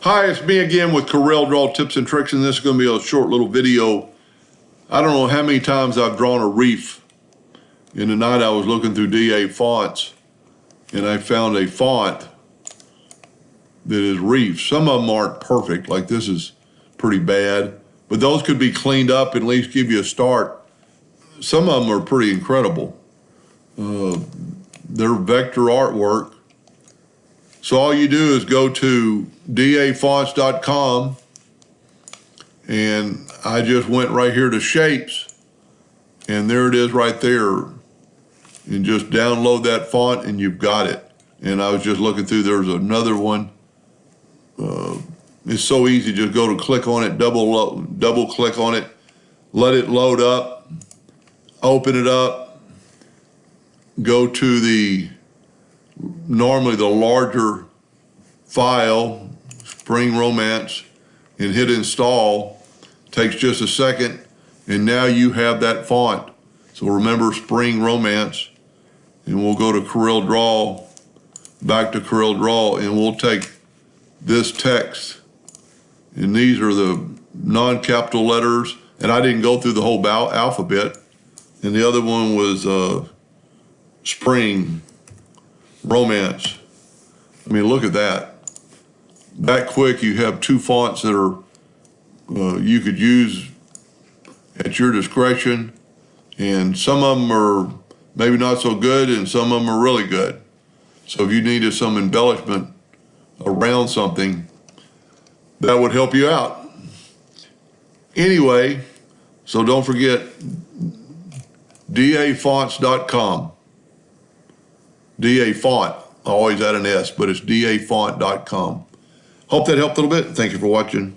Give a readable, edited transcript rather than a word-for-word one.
Hi, it's me again with Corel Draw Tips and Tricks, and this is going to be a short little video. I don't know how many times I've drawn a Wreath. In the night I was looking through DA fonts, and I found a font that is Wreath. Some of them aren't perfect, like this is pretty bad, but those could be cleaned up and at least give you a start. Some of them are pretty incredible. They're vector artwork. So all you do is go to dafonts.com, and I just went right here to shapes, and there it is right there. And just download that font and you've got it. And I was just looking through, there's another one. It's so easy, just go to click on it, double click on it, let it load up, open it up, go to normally the larger file, Spring Romance, and hit install. Takes just a second, and now you have that font. So remember Spring Romance, and we'll go to Corel Draw, back to Corel Draw, and we'll take this text, and these are the non-capital letters, and I didn't go through the whole alphabet, and the other one was Spring Romance. I mean, look at that. That quick, you have two fonts that are you could use at your discretion, and some of them are maybe not so good, and some of them are really good. So if you needed some embellishment around something, that would help you out. Anyway, so don't forget dafonts.com. DA font, I always add an S, but it's dafont.com. Hope that helped a little bit. Thank you for watching.